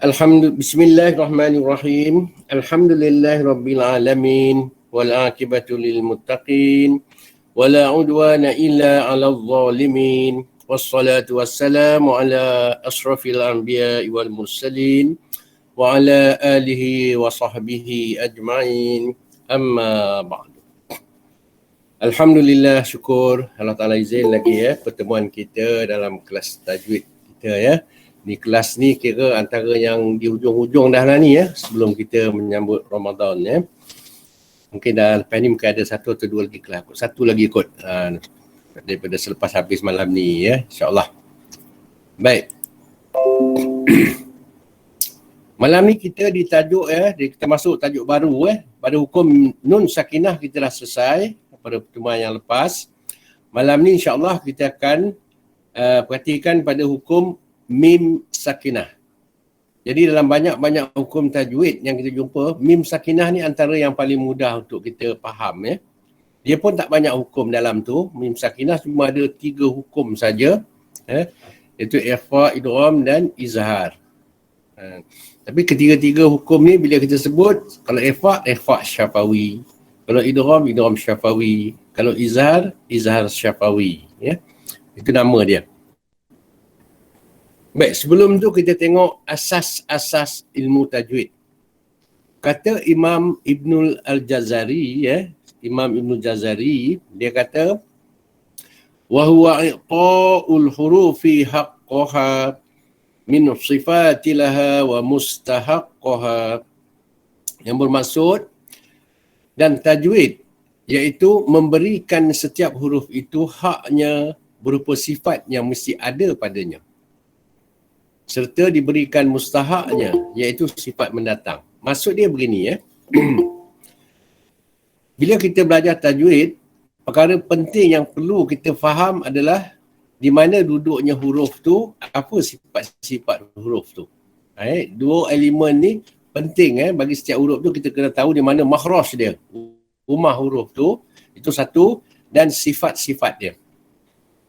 Bismillahirrahmanirrahim. Alhamdulillahirabbil alamin wal aqibatu lil muttaqin wala udwana illa 'alal zalimin. Wassalatu wassalamu ala asrafil anbiya'i wal mursalin wa ala alihi wa sahbihi ajma'in. Amma ba'du. Alhamdulillah, syukur Allah Ta'ala izin lagi pertemuan kita dalam kelas tajwid kita Ni kelas ni kira antara yang di hujung-hujung dah lah ni sebelum kita menyambut Ramadan Mungkin dah lepas ni mungkin ada satu atau dua lagi kelas. Satu lagi kot daripada selepas habis malam ni insya-Allah. Baik. Malam ni kita ditajuk kita masuk tajuk baru pada hukum nun sakinah kita dah selesai pada pertemuan yang lepas. Malam ni insya-Allah kita akan perhatikan pada hukum mim sakinah. Jadi dalam banyak-banyak hukum tajwid yang kita jumpa, mim sakinah ni antara yang paling mudah untuk kita faham Dia pun tak banyak hukum dalam tu. Mim sakinah cuma ada 3 hukum saja, iaitu ikhfa, idgham dan izhar. Tapi ketiga-tiga hukum ni bila kita sebut, kalau ikhfa, ikhfa syafawi. Kalau idgham syafawi. Kalau izhar syafawi. Itu nama dia. Baik, sebelum tu kita tengok asas-asas ilmu tajwid. Kata Imam Ibnul Al-Jazari, Imam Ibnul Jazari, dia kata, wa huwa i'ta'ul hurufi haqqaha min sifatilaha wa mustahaqqaha. Yang bermaksud, dan tajwid, iaitu memberikan setiap huruf itu haknya berupa sifat yang mesti ada padanya, serta diberikan mustahaknya, iaitu sifat mendatang. Maksud dia begini Bila kita belajar tajwid, perkara penting yang perlu kita faham adalah di mana duduknya huruf tu, apa sifat-sifat huruf tu. Dua elemen ni penting bagi setiap huruf tu kita kena tahu di mana makhraj dia. Rumah huruf tu, itu satu, dan sifat-sifat dia.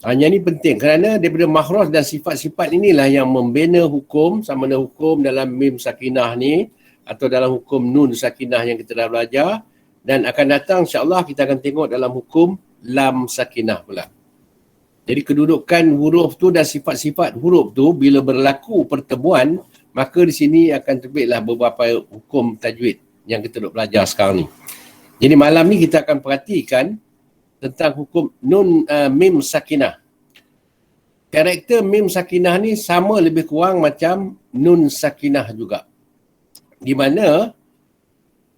Yang ini penting kerana daripada makhraj dan sifat-sifat inilah yang membina hukum, sama ada hukum dalam mim sakinah ni atau dalam hukum nun sakinah yang kita dah belajar, dan akan datang insya-Allah kita akan tengok dalam hukum lam sakinah pula. Jadi kedudukan huruf tu dan sifat-sifat huruf tu bila berlaku pertemuan, maka di sini akan terbitlah beberapa hukum tajwid yang kita duk belajar sekarang ni. Jadi malam ni kita akan perhatikan tentang hukum nun mim sakinah. Karakter mim sakinah ni sama lebih kurang macam nun sakinah juga. Di mana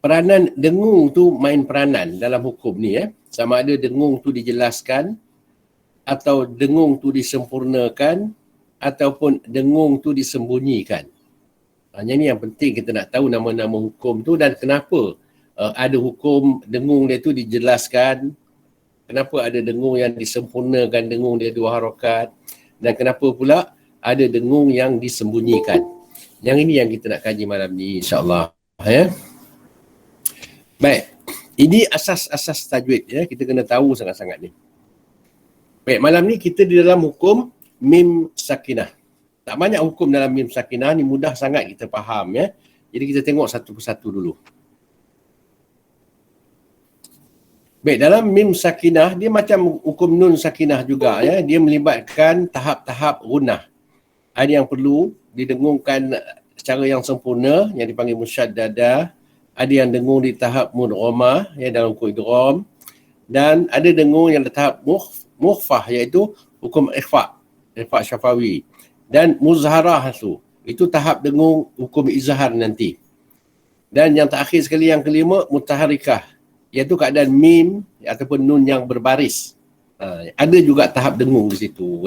peranan dengung tu main peranan dalam hukum ni Sama ada dengung tu dijelaskan atau dengung tu disempurnakan ataupun dengung tu disembunyikan. Hanya ni yang penting kita nak tahu nama-nama hukum tu dan kenapa ada hukum dengung dia tu dijelaskan. Kenapa ada dengung yang disempurnakan, dengung dia 2 harakat, dan kenapa pula ada dengung yang disembunyikan. Yang ini yang kita nak kaji malam ni insya-Allah Baik, ini asas-asas tajwid kita kena tahu sangat-sangat ni. Baik, malam ni kita di dalam hukum mim sakinah. Tak banyak hukum dalam mim sakinah ni, mudah sangat kita faham Jadi kita tengok satu persatu dulu. Baik, dalam mim sakinah, dia macam hukum nun sakinah juga Dia melibatkan tahap-tahap gunnah. Ada yang perlu didengungkan secara yang sempurna, yang dipanggil musyaddadah. Ada yang dengung di tahap mudghamah, dalam hukum idgham. Dan ada dengung yang di tahap mukhfah, iaitu hukum ikhfa syafawi. Dan muzharah tu, itu tahap dengung hukum izhar nanti. Dan yang terakhir sekali, yang kelima, mutaharikah, iaitu keadaan mim ataupun nun yang berbaris. Ada juga tahap dengung di situ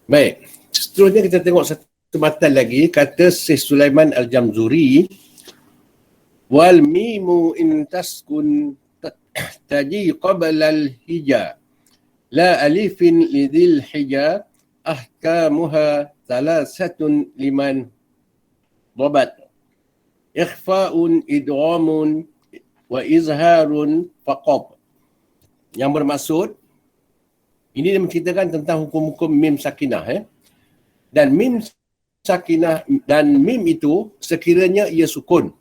Baik, seterusnya kita tengok satu matan lagi. Kata Syekh Sulaiman Al-Jamzuri, wal mimu in taskun taji qabla al-hija la alifin lidhil hija ahkamuha thalathatun liman dhabat ikhfa'un idghamun wa izharun faqab. Yang bermaksud, ini dia menceritakan tentang hukum-hukum mim sakinah Dan mim sakinah dan mim itu sekiranya ia sukun.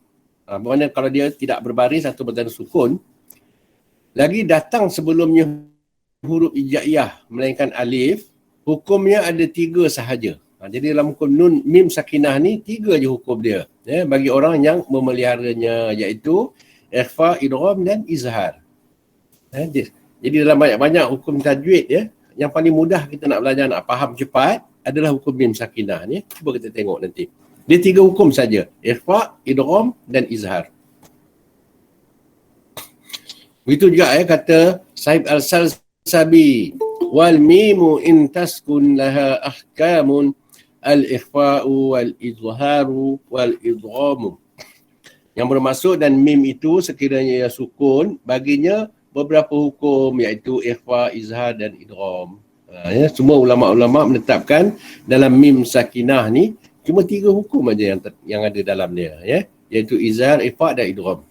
Bermakna kalau dia tidak berbaris atau bertanda sukun, lagi datang sebelumnya huruf hijaiyah melainkan alif, hukumnya ada 3 sahaja. Jadi dalam hukum nun, mim, sakinah ni 3 je hukum dia. Bagi orang yang memeliharanya, iaitu ikhfa, idgham dan izhar. Jadi dalam banyak-banyak hukum tajwid, yang paling mudah kita nak belajar, nak faham cepat adalah hukum mim sakinah ni. Cuba kita tengok nanti. Dia 3 hukum saja. Ikhfa, idgham dan izhar. Begitu juga kata Sahib Al-Salsabi, wal mimu in taskun laha ahkamun al-ikhfa'u wal izharu wal idghamu. Yang bermaksud dan mim itu sekiranya ia sukun, baginya beberapa hukum, iaitu ikhfa, izhar dan idgham. Semua ulama-ulama menetapkan dalam mim sakinah ni cuma 3 hukum aja yang ada dalam dia, iaitu izhar, ikhfa dan idgham.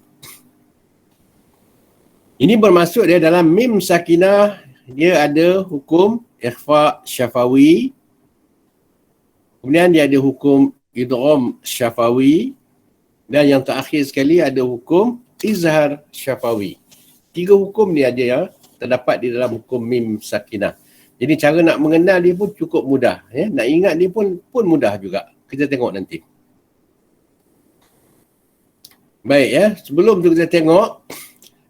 Ini bermaksud dia dalam mim sakinah dia ada hukum ikhfa syafawi, kemudian dia ada hukum idgham syafawi, dan yang terakhir sekali ada hukum izhar syafawi. 3 hukum ni aja yang terdapat di dalam hukum mim sakinah. Jadi cara nak mengenal dia pun cukup mudah, nak ingat dia pun mudah juga. Kita tengok nanti. Baik, sebelum tu kita tengok,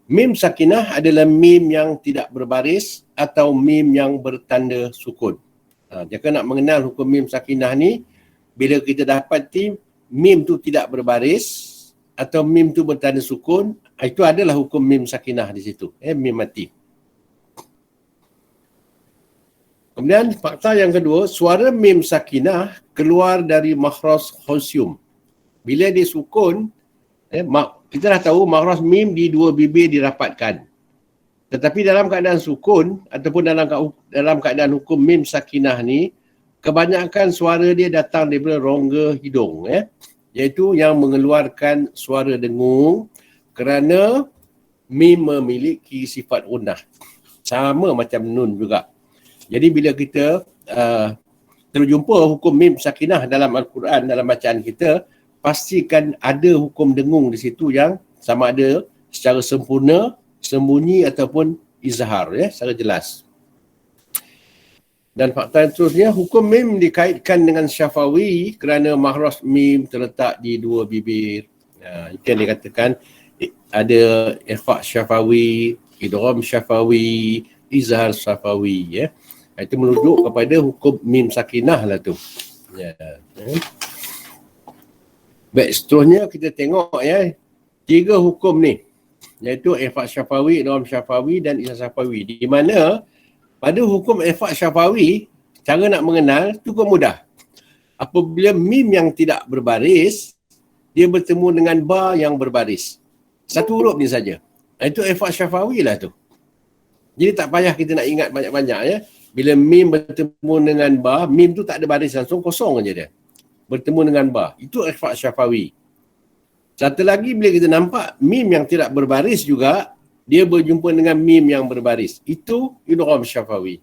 mim sakinah adalah mim yang tidak berbaris atau mim yang bertanda sukun. Jika nak mengenal hukum mim sakinah ni, bila kita dapati mim tu tidak berbaris atau mim tu bertanda sukun, itu adalah hukum mim sakinah di situ. Mim mati. Kemudian fakta yang kedua, suara mim sakinah keluar dari makhraj khusyum. Bila dia sukun, kita dah tahu makhraj mim di 2 bibir dirapatkan. Tetapi dalam keadaan sukun ataupun dalam keadaan hukum mim sakinah ni, kebanyakan suara dia datang daripada rongga hidung, iaitu yang mengeluarkan suara dengung kerana mim memiliki sifat gunah. Sama macam nun juga. Jadi bila kita terjumpa hukum mim sakinah dalam Al-Quran, dalam bacaan kita, pastikan ada hukum dengung di situ yang sama ada secara sempurna, sembunyi ataupun izhar, secara jelas. Dan fakta yang seterusnya, hukum mim dikaitkan dengan syafawi kerana makhraj mim terletak di 2 bibir. Itu yang dikatakan ada ikhfa syafawi, idgham syafawi, izhar syafawi. Itu merujuk kepada hukum mim sakinah lah tu. Baik, seterusnya kita tengok 3 hukum ni, iaitu ikhfa syafawi, idgham syafawi dan izhar syafawi. Di mana pada hukum ikhfa syafawi, cara nak mengenal cukup mudah. Apabila mim yang tidak berbaris, dia bertemu dengan ba yang berbaris. Satu huruf ni saja. Itu ikhfa syafawi lah tu. Jadi tak payah kita nak ingat banyak-banyak, Bila mim bertemu dengan ba, mim tu tak ada baris langsung, kosong aja dia. Bertemu dengan ba. Itu ikhfa syafawi. Satu lagi, bila kita nampak mim yang tidak berbaris juga, dia berjumpa dengan mim yang berbaris. Itu idgham syafawi.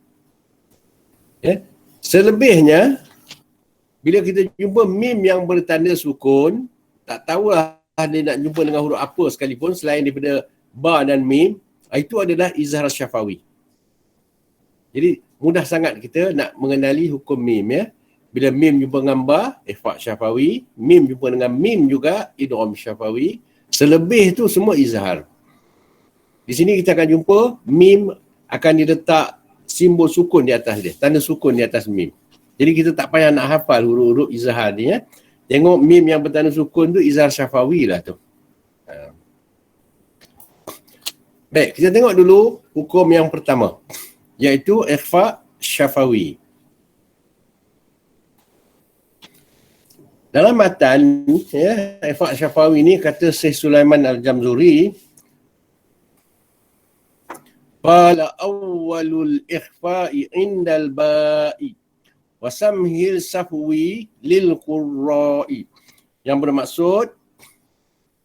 Selebihnya, bila kita jumpa mim yang bertanda sukun, tak tahulah dia nak jumpa dengan huruf apa sekalipun selain daripada ba dan mim, itu adalah izhar syafawi. Jadi mudah sangat kita nak mengenali hukum mim, Bila mim jumpa dengan ba, ikhfa syafawi, mim jumpa dengan mim juga idgham syafawi, selebih tu semua izhar. Di sini kita akan jumpa mim akan diletak simbol sukun di atas dia, tanda sukun di atas mim. Jadi kita tak payah nak hafal huruf-huruf izhar ni, Tengok mim yang bertanda sukun tu izhar syafawi lah tu. Baik, kita tengok dulu hukum yang pertama, iaitu ikhfa syafawi. Dalam matan, ikhfa syafawi ni kata Syekh Sulaiman Al-Jamzuri, qala awwalul ikhfa'i indal ba'i wa samhil safwi lil qurra'i. Yang bermaksud,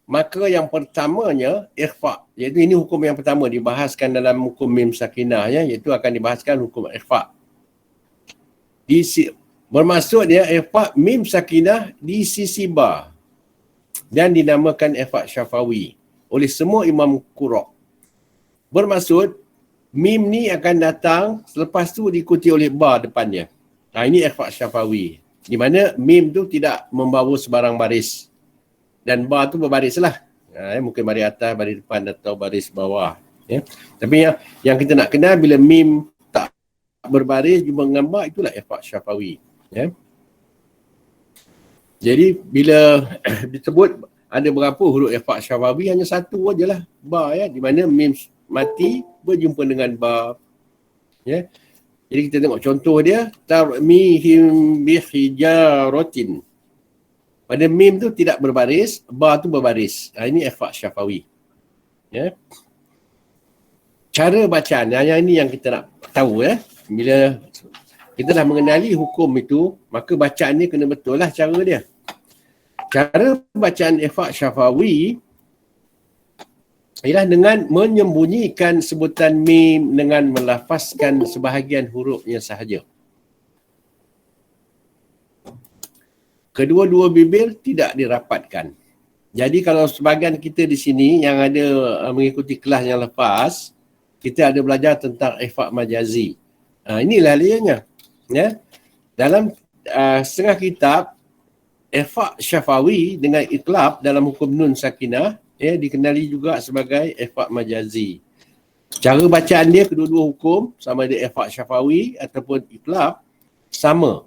maka yang pertamanya ikhfa, iaitu ini hukum yang pertama dibahaskan dalam hukum mim sakinah, iaitu akan dibahaskan hukum ikhfa. Bermaksud dia ikhfa mim sakinah di sisi ba dan dinamakan ikhfa syafawi oleh semua imam qurra. Bermaksud mim ni akan datang selepas tu diikuti oleh ba depannya. Ini ikhfa syafawi, di mana mim tu tidak membawa sebarang baris dan ba tu berbaris lah. Mungkin baris atas, baris depan atau baris bawah. Tapi yang kita nak kenal bila mim tak berbaris jumpa dengan ba, itulah ikhfa syafawi. Jadi bila disebut ada berapa huruf ikhfa syafawi, hanya satu aja lah, ba, di mana mim mati berjumpa dengan ba. Jadi kita tengok contoh dia, tarmihim bihijaratin. Pada mim tu tidak berbaris, ba tu berbaris. Ini ikhfa syafawi. Cara bacaan, yang ini yang kita nak tahu. Bila kita dah mengenali hukum itu, maka bacaan ni kena betul lah cara dia. Cara bacaan ikhfa syafawi ialah dengan menyembunyikan sebutan mim dengan melafazkan sebahagian hurufnya sahaja. Kedua-dua bibir tidak dirapatkan. Jadi kalau sebahagian kita di sini yang ada mengikuti kelas yang lepas, kita ada belajar tentang ikhfa majazi. Inilah lianya. Dalam setengah kitab, ikhfa syafawi dengan iqlab dalam hukum nun sakinah, dikenali juga sebagai ikhfa majazi. Cara bacaan dia kedua-dua hukum, sama ada ikhfa syafawi ataupun iqlab, sama.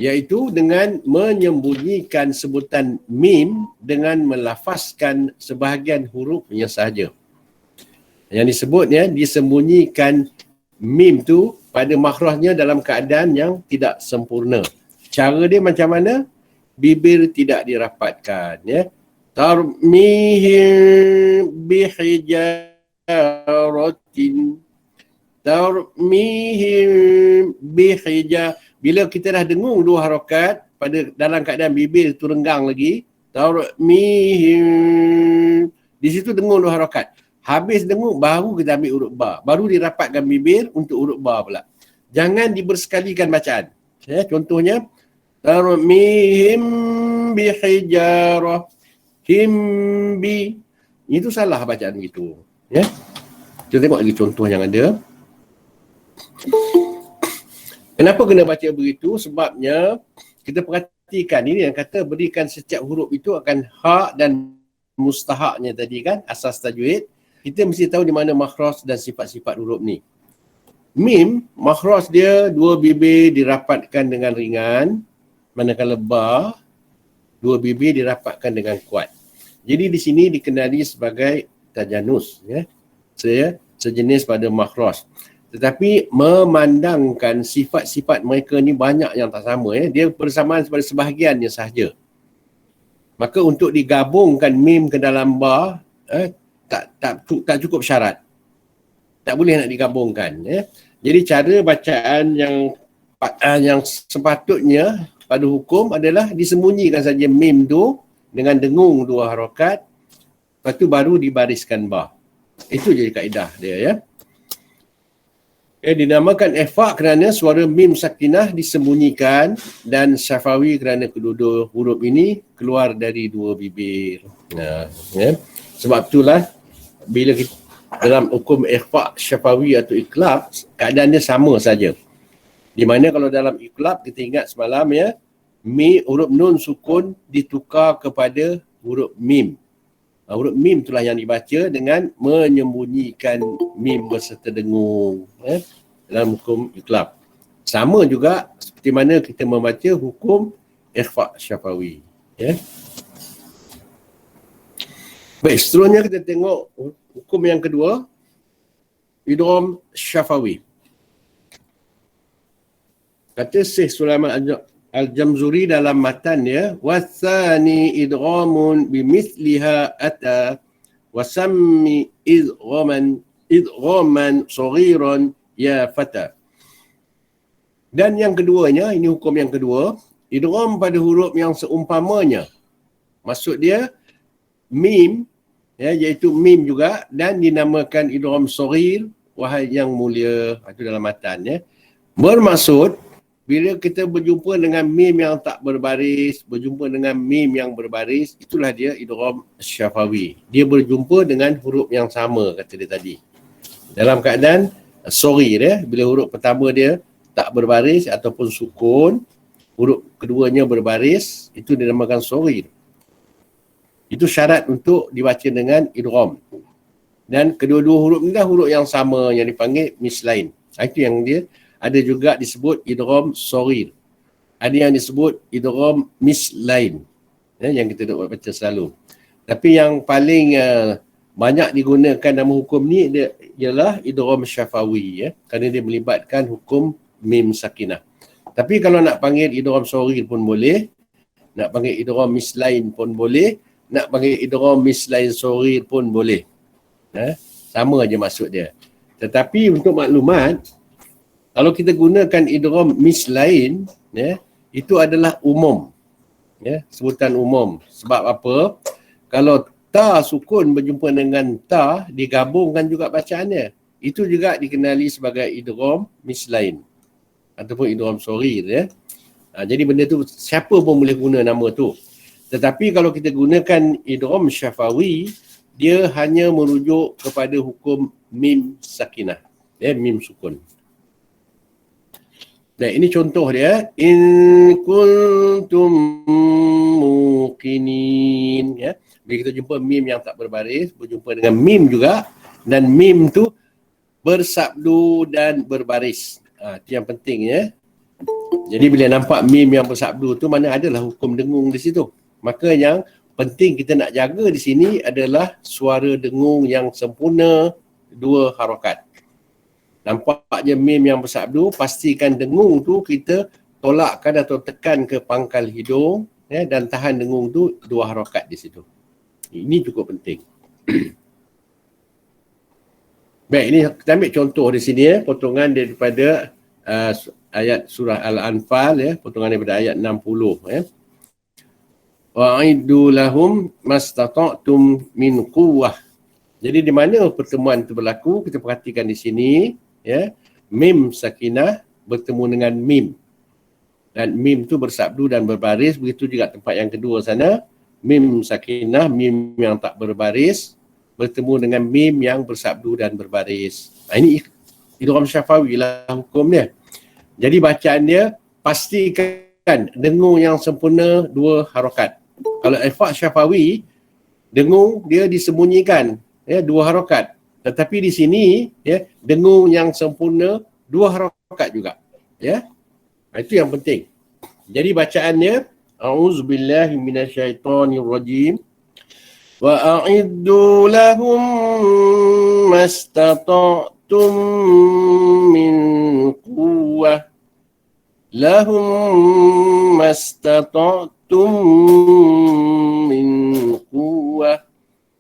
Iaitu dengan menyembunyikan sebutan mim dengan melafazkan sebahagian hurufnya sahaja. Yang disebutnya disembunyikan mim tu pada makhrajnya dalam keadaan yang tidak sempurna. Cara dia macam mana? Bibir tidak dirapatkan. Tarmihim bihijaratin. Tarmihim bihijar. Bila kita dah dengung dua harakat pada dalam keadaan bibir tu renggang lagi, tarmihim, di situ dengung dua harakat. Habis dengung baru kita ambil huruf ba, baru dirapatkan bibir untuk huruf ba pula. Jangan dibersekalikan bacaan. Contohnya tarmihim bihijarah, himbi, itu salah bacaan begitu. Kita tengok lagi contoh yang ada. Kenapa kena baca begitu? Sebabnya kita perhatikan ini yang kata berikan setiap huruf itu akan hak dan mustahaknya tadi kan, asas tajwid. Kita mesti tahu di mana makhraj dan sifat-sifat huruf ni. Mim, makhraj dia dua bibir dirapatkan dengan ringan, manakala ba, dua bibir dirapatkan dengan kuat. Jadi di sini dikenali sebagai tajanus, sejenis pada makhraj. Tetapi memandangkan sifat-sifat mereka ni banyak yang tak sama. Dia bersamaan pada sebahagiannya sahaja. Maka untuk digabungkan mim ke dalam ba, tak cukup syarat. Tak boleh nak digabungkan. Jadi cara bacaan yang sepatutnya pada hukum adalah disembunyikan saja mim tu dengan dengung dua harakat, lepas tu baru dibariskan ba. Itu jadi kaedah dia. Dinamakan ikhfa kerana suara mim sakinah disembunyikan dan syafawi kerana kedua-dua huruf ini keluar dari dua bibir. Sebab itulah bila kita dalam hukum ikhfa syafawi atau iqlab, keadaan dia sama saja. Di mana kalau dalam iqlab kita ingat semalam huruf nun sukun ditukar kepada huruf mim. Huruf mim itulah yang dibaca dengan menyembunyikan mim berserta dengung dalam hukum iqlab. Sama juga seperti mana kita membaca hukum ikhfa syafawi. Baik, seterusnya kita tengok hukum yang kedua, idgham syafawi. Kata Syekh Sulaiman Al-Jamzuri dalam matan dia, wasani idghamun bimithliha ata wasammi idghaman saghiran ya fata. Dan yang keduanya, ini hukum yang kedua, idgham pada huruf yang seumpamanya. Maksud dia mim, iaitu mim juga, dan dinamakan idgham saghir, wahai yang mulia, itu dalam matan. Bermaksud bila kita berjumpa dengan mim yang tak berbaris, berjumpa dengan mim yang berbaris, itulah dia idgham syafawi. Dia berjumpa dengan huruf yang sama, kata dia tadi. Dalam keadaan sorry dia, bila huruf pertama dia tak berbaris ataupun sukun, huruf keduanya berbaris, itu dinamakan sorry. Itu syarat untuk dibaca dengan idgham. Dan kedua-dua huruf ni dah huruf yang sama yang dipanggil mislain. Itu yang dia ada juga disebut idgham sorghir. Ada yang disebut idgham mislain. Yang kita dapat baca selalu. Tapi yang paling banyak digunakan dalam hukum ni ialah idgham syafawi, kerana dia melibatkan hukum mim sakinah. Tapi kalau nak panggil idgham sorghir pun boleh, nak panggil idgham mislain pun boleh, nak panggil idgham mislain sorghir pun boleh. Sama aja maksud dia. Tetapi untuk maklumat, kalau kita gunakan idgham mislain, itu adalah umum. Sebutan umum. Sebab apa? Kalau ta sukun berjumpa dengan ta, digabungkan juga bacaannya. Itu juga dikenali sebagai idgham mislain ataupun idgham sorghir. Jadi benda tu siapa pun boleh guna nama tu. Tetapi kalau kita gunakan idgham syafawi, dia hanya merujuk kepada hukum mim sakinah. Mim sukun. Dan ini contoh dia, in kuntum muqinin. Bila kita jumpa mim yang tak berbaris, berjumpa dengan mim juga, dan mim tu bersabdu dan berbaris. Itu yang penting. Jadi bila nampak mim yang bersabdu tu, mana adalah hukum dengung di situ. Maka yang penting kita nak jaga di sini adalah suara dengung yang sempurna, 2 harakat. Nampak je mim yang bersabdu, pastikan dengung tu kita tolakkan atau tekan ke pangkal hidung, dan tahan dengung tu 2 harakat di situ. Ini cukup penting. Baik, ini kita ambil contoh di sini, potongan daripada ayat surah Al-Anfal, potongan daripada ayat 60. Wa'iddu lahum mastata'tum min quwwah. Jadi di mana pertemuan itu berlaku, kita perhatikan di sini, mim sakinah bertemu dengan mim. Dan mim tu bersabdu dan berbaris, begitu juga tempat yang kedua sana, mim sakinah, mim yang tak berbaris, bertemu dengan mim yang bersabdu dan berbaris. Ini idgham syafawi lah hukum dia. Jadi bacaan dia, pastikan dengung yang sempurna 2 harakat. Kalau ikhfa syafawi, dengung dia disembunyikan, 2 harakat. Tetapi di sini, dengung yang sempurna 2 harakat juga. Itu yang penting. Jadi bacaannya, a'udzubillahi minasyaitonirrajim. Wa a'iddu lahum mastata'tum min quwwah. Lahum mastata'tum min quwwah.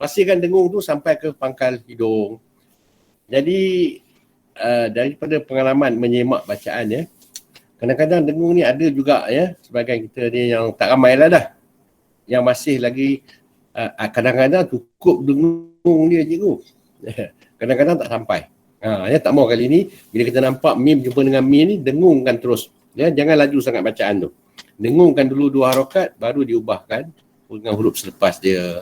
Pastikan dengung tu sampai ke pangkal hidung. Jadi daripada pengalaman menyemak bacaan, kadang-kadang dengung ni ada juga, sebagai kita ni yang tak ramai lah dah, yang masih lagi kadang-kadang cukup dengung dia cikgu. Kadang-kadang tak sampai. Tak mau kali ni bila kita nampak mim jumpa dengan mim ni, dengungkan terus. Jangan laju sangat bacaan tu. Dengungkan dulu 2 harakat, baru diubahkan dengan huruf selepas dia.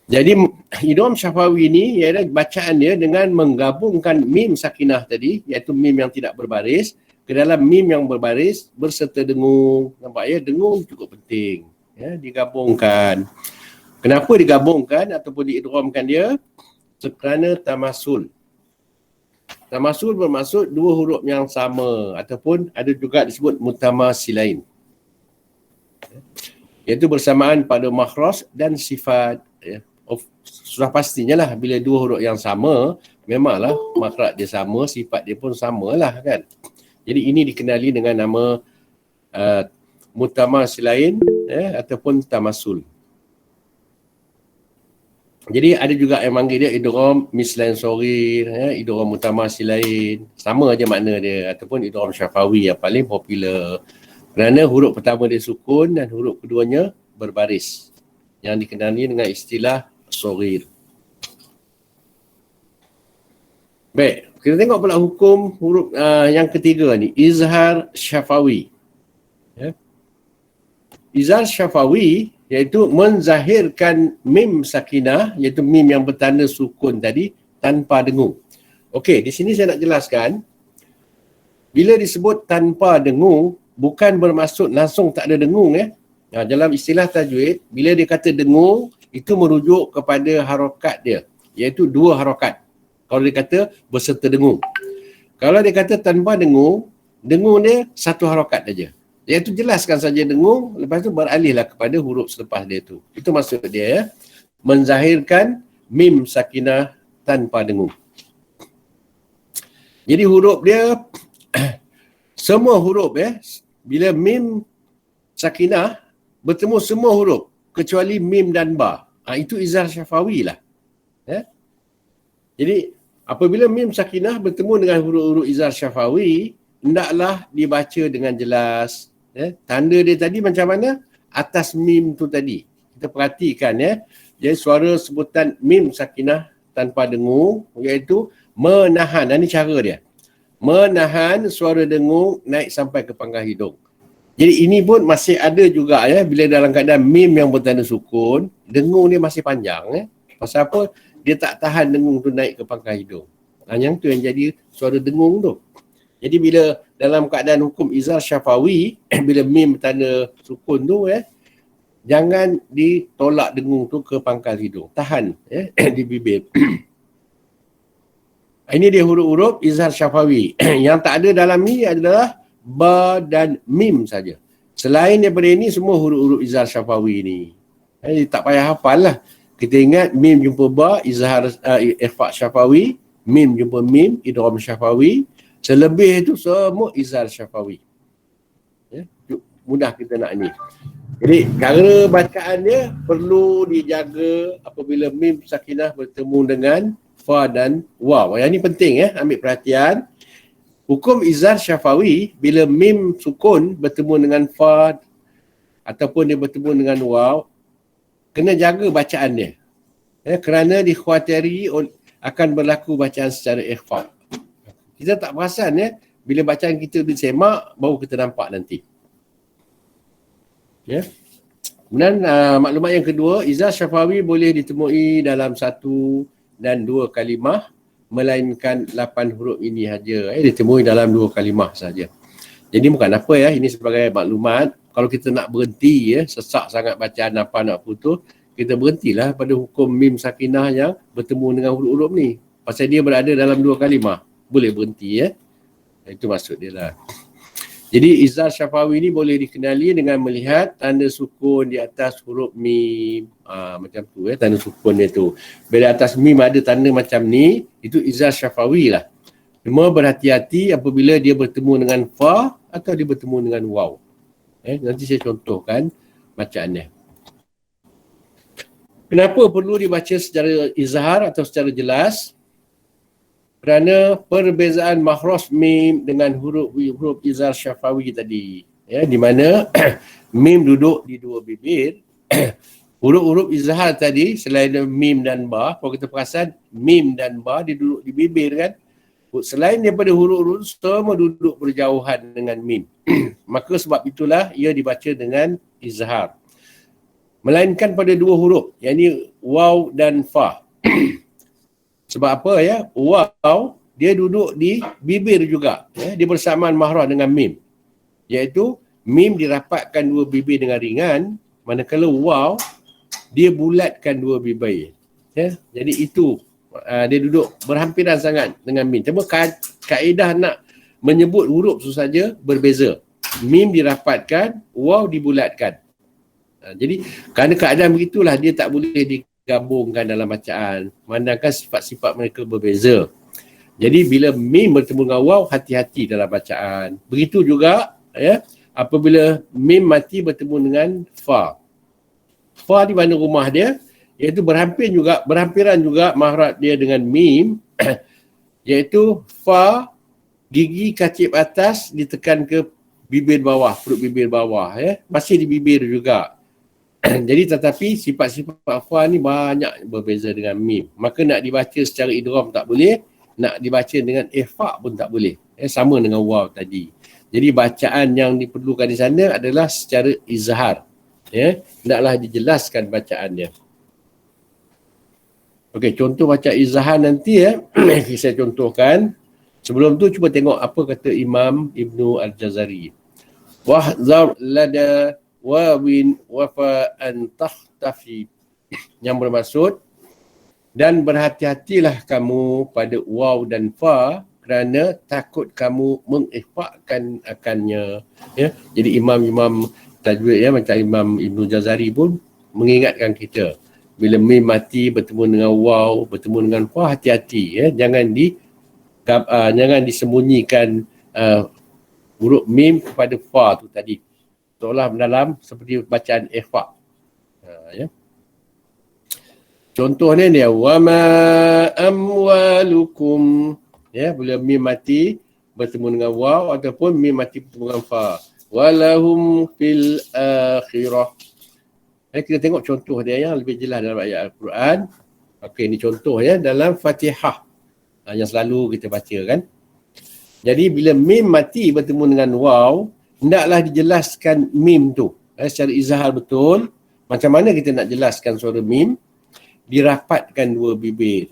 Jadi idgham syafawi ni ialah bacaan dia dengan menggabungkan mim sakinah tadi, iaitu mim yang tidak berbaris, ke dalam mim yang berbaris berserta dengung. Nampak dengung cukup penting. Digabungkan. Kenapa digabungkan ataupun diidghamkan dia? Kerana tamasul. Tamasul bermaksud 2 huruf yang sama, ataupun ada juga disebut mutamasilain. Iaitu bersamaan pada makhraj dan sifat. Sudah pastinya lah bila 2 huruf yang sama, memanglah makhraj dia sama, sifat dia pun samalah kan. Jadi ini dikenali dengan nama mutamasilain, ataupun tamasul. Jadi ada juga yang panggil dia idgham mislain sorghir, idgham mutamasilain. Sama aja makna dia, ataupun idgham syafawi yang paling popular. Kerana huruf pertama dia sukun dan huruf keduanya berbaris, yang dikenali dengan istilah sorghir. Baik, Kita tengok pula hukum huruf yang ketiga ni, izhar syafawi. Ya. Izhar syafawi iaitu menzahirkan mim sakinah, iaitu mim yang bertanda sukun tadi tanpa dengung. Okey, di sini saya nak jelaskan, bila disebut tanpa dengung, bukan bermaksud langsung tak ada dengung ya. Dalam istilah tajwid, bila dia kata dengung, itu merujuk kepada harokat dia, iaitu 2 harokat. Kalau dia kata berserta dengung. Kalau dia kata tanpa dengung, dengung dia 1 harokat saja. Iaitu jelaskan saja dengung, lepas tu beralihlah kepada huruf selepas dia tu. Itu maksud dia ya. Menzahirkan mim sakinah tanpa dengung. Jadi huruf dia semua huruf ya, bila mim sakinah bertemu semua huruf kecuali mim dan ba. Itu izhar syafawi lah. Ya. Jadi apabila mim sakinah bertemu dengan huruf-huruf izhar syafawi, hendaklah dibaca dengan jelas. Ya. Tanda dia tadi macam mana? Atas mim tu tadi. Kita perhatikan ya. Jadi suara sebutan mim sakinah tanpa dengung, iaitu menahan. Ini cara dia. Menahan suara dengung naik sampai ke pangkal hidung. Jadi ini pun masih ada juga ya, bila dalam keadaan mim yang bertanda sukun, dengung dia masih panjang ya. Pasal apa? Dia tak tahan dengung tu naik ke pangkal hidung. Yang tu yang jadi suara dengung tu. Jadi bila dalam keadaan hukum izhar syafawi, bila mim bertanda sukun tu ya, jangan ditolak dengung tu ke pangkal hidung. Tahan ya, di bibir. Ini dia huruf-huruf izhar syafawi. Yang tak ada dalam ni adalah ba dan mim saja. Selain daripada ini, semua huruf-huruf izhar syafawi ni. Tak payah hafal lah. Kita ingat mim jumpa ba, izhar ikhfa syafawi, mim jumpa mim, idgham syafawi. Selebih itu semua izhar syafawi. Ya, mudah kita nak ni. Jadi cara bacaan dia perlu dijaga apabila mim sakinah bertemu dengan fa dan waw. Yang ni penting ya, ambil perhatian. Hukum izhar syafawi, bila mim sukun bertemu dengan fa ataupun dia bertemu dengan waw, kena jaga bacaan dia. Ya, kerana dikhawatiri akan berlaku bacaan secara ikhfa. Kita tak perasan ya, bila bacaan kita disemak, baru kita nampak nanti. Ya. Kemudian maklumat yang kedua, izhar syafawi boleh ditemui dalam 1 dan 2 kalimah, melainkan 8 huruf ini saja. Ditemui dalam 2 kalimah saja. Jadi bukan apa ya, ini sebagai maklumat. Kalau kita nak berhenti ya, sesak sangat bacaan apa nak putus, kita berhentilah pada hukum mim sakinah yang bertemu dengan huruf-huruf ni. Pasal dia berada dalam 2 kalimah. Boleh berhenti ya. Itu maksud dia lah. Jadi izhar syafawi ni boleh dikenali dengan melihat tanda sukun di atas huruf mim. Macam tu ya, tanda sukun dia tu. Bila atas mim ada tanda macam ni, itu izhar syafawi lah. Cuma berhati-hati apabila dia bertemu dengan fa atau dia bertemu dengan waw. Nanti saya contohkan bacaannya. Kenapa perlu dibaca secara izhar atau secara jelas? Kerana perbezaan makhraj mim dengan huruf izhar syafawi tadi. Ya, di mana mim duduk di 2 bibir. Huruf-huruf izhar tadi, selain mim dan ba, kalau kita perasan, mim dan ba dia duduk di bibir kan. Selain daripada huruf-huruf, semua duduk berjauhan dengan mim. Maka sebab itulah ia dibaca dengan izhar. Melainkan pada 2 huruf, yakni waw dan fa. Sebab apa ya? Waw dia duduk di bibir juga. Ya? Dia bersamaan mahraj dengan mim. Iaitu mim dirapatkan 2 bibir dengan ringan, manakala waw dia bulatkan 2 bibir. Ya? Jadi itu dia duduk berhampiran sangat dengan mim. Cuma kaedah nak menyebut huruf tu saja berbeza. Mim dirapatkan, waw dibulatkan. Jadi kerana keadaan begitulah dia tak boleh digabungkan dalam bacaan. Memandangkan sifat-sifat mereka berbeza. Jadi bila mim bertemu dengan waw, hati-hati dalam bacaan. Begitu juga ya, apabila mim mati bertemu dengan fa. Fa di mana rumah dia? Iaitu berhampiran juga mahraj dia dengan mim. Iaitu fa, gigi kacip atas ditekan ke bibir bawah, perut bibir bawah ya. Masih di bibir juga. Jadi tetapi sifat-sifat fa ni banyak berbeza dengan mim. Maka nak dibaca secara idgham tak boleh, nak dibaca dengan ikhfa pun tak boleh. Sama dengan waw tadi. Jadi bacaan yang diperlukan di sana adalah secara izhar. Hendaklah dijelaskan bacaannya. Okey, contoh baca izhar nanti saya contohkan. Sebelum tu cuba tengok apa kata Imam Ibnu Al-Jazari. Wahzar lada wawin wafa an takhtafi. Yang bermaksud, dan berhati-hatilah kamu pada waw dan fa kerana takut kamu mengikhfakan akannya. Jadi imam-imam tajwid macam Imam Ibnu Jazari pun mengingatkan kita, bila mim mati bertemu dengan waw, bertemu dengan fa, hati-hati jangan disembunyikan huruf mim kepada fa tu tadi, seolah mendalam seperti bacaan ikhfa. Contohnya dia, wama amwalukum, bila mim mati bertemu dengan waw ataupun mim mati bertemu dengan fa, walahum fil akhirah. Kita tengok contoh dia yang lebih jelas dalam ayat Al-Quran. Okey, ini contoh dalam Fatihah yang selalu kita baca kan. Jadi bila mim mati bertemu dengan waw, hendaklah dijelaskan mim tu secara izhar betul. Macam mana kita nak jelaskan suara mim? Dirapatkan dua bibir,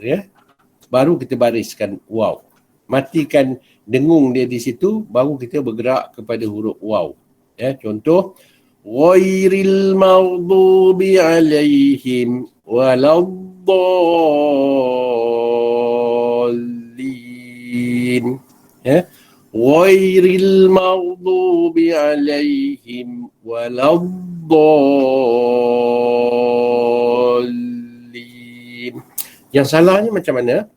baru kita bariskan waw. Matikan dengung dia di situ, baru kita bergerak kepada huruf waw. Contoh, ghairil maghdubi alaihim waladdallin. Ghairil maghdubi alaihim waladdallin. Yang salahnya macam mana?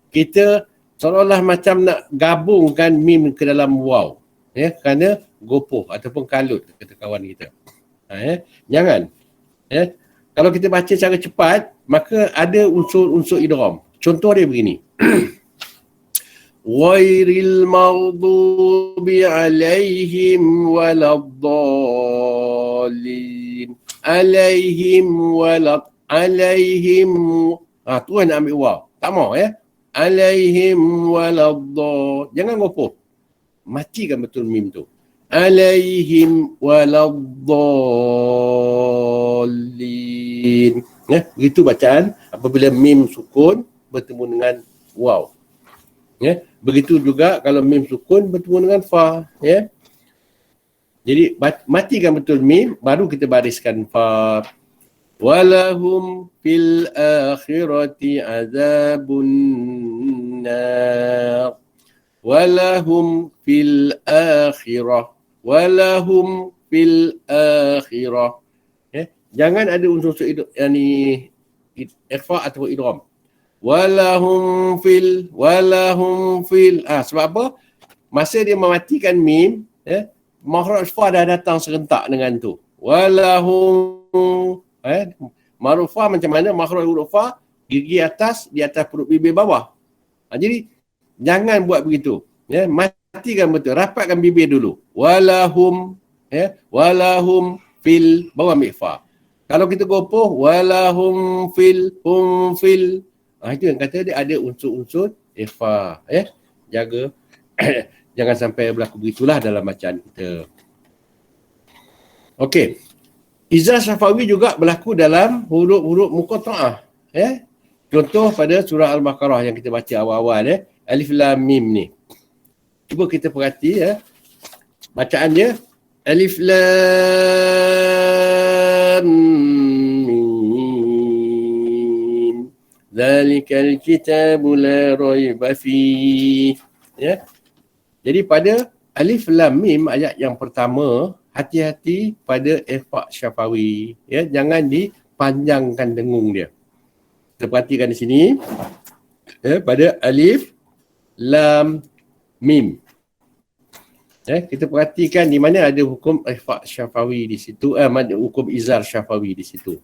Kita seolah-olah macam nak gabungkan mim ke dalam waw. Kerana gopoh ataupun kalut, kata kawan kita. Jangan. Kalau kita baca secara cepat, maka ada unsur-unsur idgham. Contoh dia begini. Ghairil maghdubi alaihim waladdallin. Alaihim alaihim. Tuan nak ambil waw. Tak mau Alaihim waladdallin. Jangan gopoh. Matikan betul mim tu. Alaihim waladdallin. Begitu bacaan apabila mim sukun bertemu dengan waw. Begitu juga kalau mim sukun bertemu dengan fa. Jadi matikan betul mim, baru kita bariskan fa. Walahum fil akhirati azabun nar. Walahum fil akhirah. Walahum fil akhirah. Jangan ada unsur-unsur ikhfa atau idgham. Walahum fil. Sebab apa? Masa dia mematikan mim, makhraj fa dah datang serentak dengan tu. Walahum. Maruf fa macam mana? Makhraj huruf fa, gigi atas, di atas perut bibir bawah. Jadi jangan buat begitu. Matikan betul. Rapatkan bibir dulu. Walahum. Walahum fil. Bawah mikfa. Kalau kita gopoh. Walahum fil. Hum fil. Itu yang kata dia ada unsur-unsur ikhfa. Jaga. Jangan sampai berlaku begitulah dalam bacaan kita. Okey. Izhar syafawi juga berlaku dalam huruf-huruf muqatta'ah. Contoh pada surah Al-Baqarah yang kita baca awal-awal. Alif Lam Mim ni. Cuba kita perhati bacaan dia. Alif Lam Mim. Zalikal kitabu la raiba fih. Jadi pada Alif Lam Mim ayat yang pertama, hati-hati pada ikhfa syafawi. Jangan dipanjangkan dengung dia. Kita perhatikan di sini. Pada Alif Lam Mim. Kita perhatikan di mana ada hukum ikhfa syafawi di situ, hukum izhar syafawi di situ.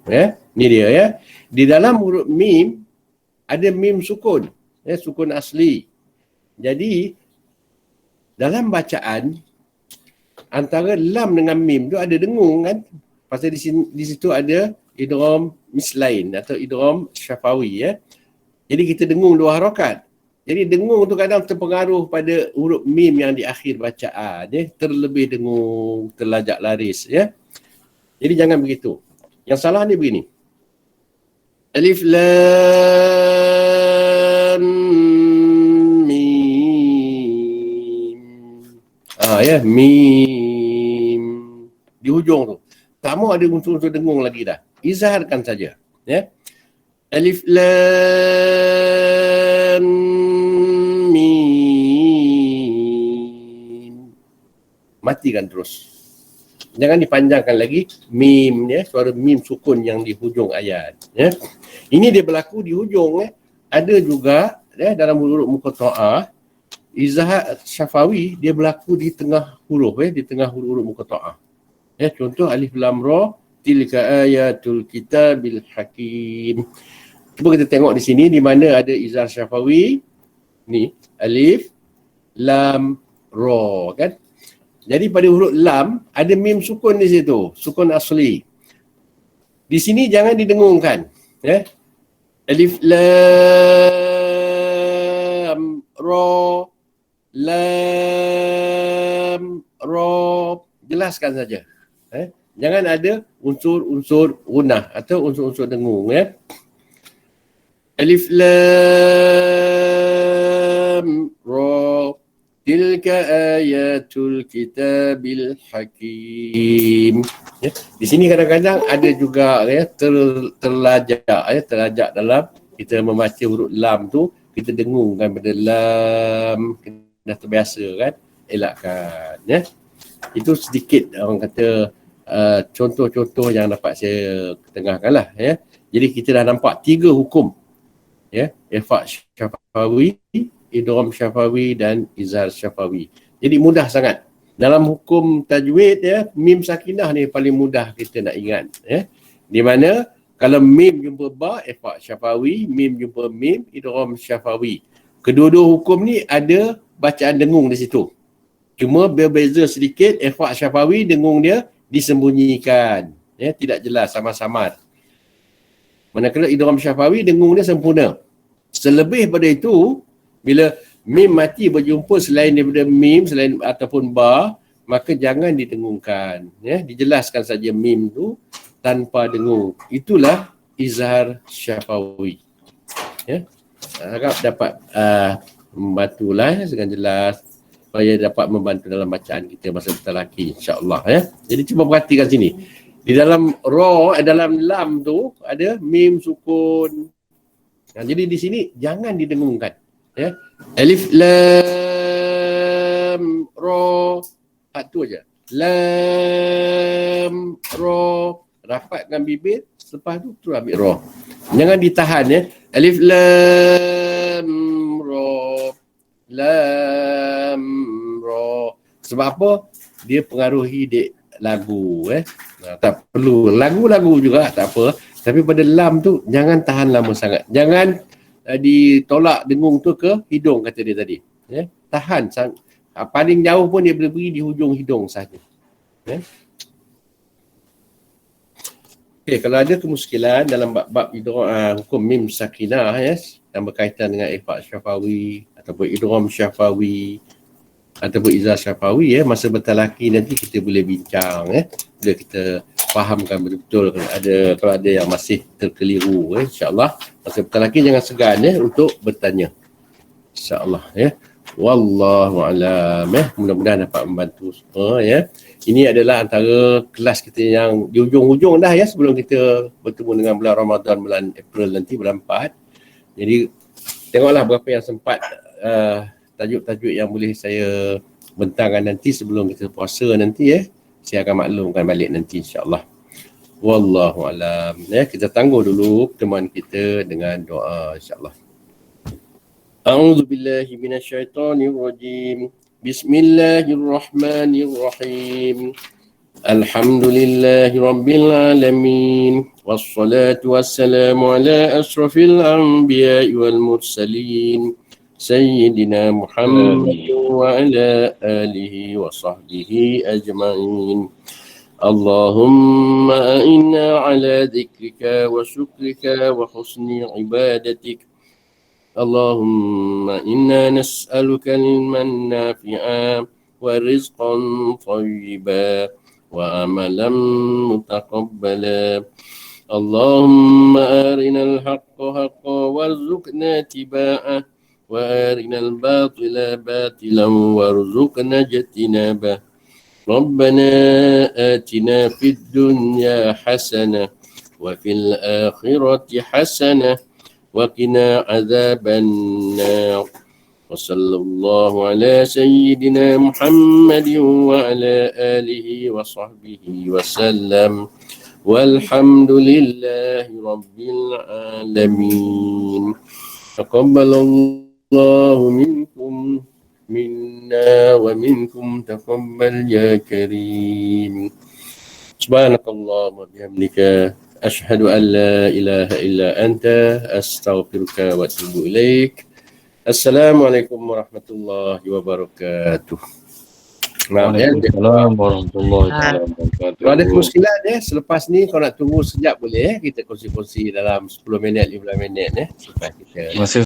Ni dia Di dalam huruf mim ada mim sukun, sukun asli. Jadi dalam bacaan antara lam dengan mim tu ada dengung kan? Pasal di situ ada idgham mislain atau idgham syafawi. Jadi kita dengung dua harakat. Jadi dengung tu kadang terpengaruh pada huruf mim yang di akhir bacaan. Terlebih dengung, terlajak laris. Ya. Jadi jangan begitu. Yang salah ni begini. Alif lam mim. Ya, mim. Di hujung tu. Tak mau ada unsur-unsur dengung lagi dah. Izharkan saja. Ya. Alif lam mim. Matikan terus. Jangan dipanjangkan lagi mim, ya, suara mim sukun yang di hujung ayat, ya. Ini dia berlaku di hujung, ya. Ada juga, ya, dalam huruf muqatta'ah izhar syafawi dia berlaku di tengah huruf, ya, di tengah huruf muqatta'ah. Ya, contoh alif lam ra tilka ayatul kitabil hakim. Cuba kita tengok di sini di mana ada izhar syafawi. Ni alif lam ra, kan? Jadi pada huruf lam ada mim sukun di situ, sukun asli. Di sini jangan didengungkan, ya. Alif lam ra, lam ra, jelaskan saja. Jangan ada unsur-unsur gunah atau unsur-unsur dengung, ya. Alif lam ra tilka ayatul kitabil hakim. Ya. Di sini kadang-kadang ada juga, ya, terlajak, ya, terlajak dalam kita membaca huruf lam tu, kita dengungkan pada lam, dah terbiasa kan, elakkan, ya. Itu sedikit orang kata contoh-contoh yang dapat saya ketengahkan lah, ya. Jadi kita dah nampak 3 hukum, ya, ikhfa syafawi, idgham syafawi dan izhar syafawi. Jadi mudah sangat. Dalam hukum tajwid, ya, mim sakinah ni paling mudah kita nak ingat, ya. Di mana kalau mim jumpa ba, ikhfa syafawi, mim jumpa mim, idgham syafawi. Kedua-dua hukum ni ada bacaan dengung di situ. Cuma berbeza sedikit, ikhfa syafawi dengung dia disembunyikan, ya, tidak jelas, samar-samar. Manakala idgham syafawi dengung dia sempurna. Selebih pada itu, bila mim mati berjumpa selain daripada mim, selain ataupun ba, maka jangan didengungkan, ya, dijelaskan saja mim tu tanpa dengung. Itulah izhar syafawi, ya. Harap dapat membantulah, ya, dengan jelas supaya dapat membantu dalam bacaan kita masa bentar lagi, insya-Allah, ya. Jadi cuba perhatikan sini. Di dalam ra, dalam lam tu ada mim sukun. Jadi di sini jangan didengungkan, ya. Alif lam ra, tu aja. Lam ra, rapatkan bibir, selepas tu terus ambil ra. Jangan ditahan, ya. Alif lam ra, lam ra. Sebab apa? Dia pengaruhi lagu, tak perlu lagu-lagu juga tak apa, tapi pada lam tu jangan tahan lama sangat. Jangan ditolak dengung tu ke hidung, kata dia tadi, ya. Tahan paling jauh pun dia boleh pergi di hujung hidung saja, ya. Okey, kalau ada kemuskilan dalam bab hukum mim sakinah, ya, yang berkaitan dengan ikhfa syafawi ataupun idgham syafawi ataupun izhar syafawi, ya, masa bentar lagi nanti kita boleh bincang, ya. Bila kita fahamkan betul-betul kalau ada yang masih terkeliru, ya, insya-Allah masa bentar lagi jangan segan, ya, untuk bertanya, insya-Allah, ya. Wallahu a'lam, ya. Mudah-mudahan dapat membantu semua, ya. Ini adalah antara kelas kita yang di hujung-hujung dah, ya, sebelum kita bertemu dengan bulan Ramadan, bulan April nanti, bulan 4. Jadi tengoklah berapa yang sempat tajuk-tajuk yang boleh saya bentangkan nanti sebelum kita puasa nanti, ya. Saya akan maklumkan balik nanti, insya-Allah. Wallahu a'lam, ya. Kita tangguh dulu pertemuan kita dengan doa, insya-Allah. A'udzu billahi minasyaitonir rajim. Bismillahirrahmanirrahim. Alhamdulillahi rabbil alamin. Wassalatu wassalamu ala asrafil anbiya'i wal mursalin. Sayyidina Muhammad wa ala alihi wa sahbihi ajma'in. Allahumma a'inna ala dhikrika wa syukrika wa husni ibadatik. اللهم إنا نسألك علما نافعا ورزقا طيبا وعملا متقبلا. اللهم أرنا الحق حقا وارزقنا اتباعه وأرنا الباطل باطلا وارزقنا اجتنابه. ربنا آتنا في الدنيا حسنة وفي الآخرة حسنة وقنا عذاب النار. وصلى الله على سيدنا محمد وعلى آله وصحبه وسلم والحمد لله رب العالمين. تقبل الله منكم منا ومنكم تقبل يا كريم. سبحانك اللهم وبحمدك أشهد أن لا إله إلا أنت أستغفرك وأتوب إليك. Assalamualaikum warahmatullahi wabarakatuh. Waalaikumsalam warahmatullahi wabarakatuh. Kalau ada kemuskilan selepas ni kau nak tunggu sekejap boleh kita kongsi-kongsi dalam 10 minit 15 minit supaya kita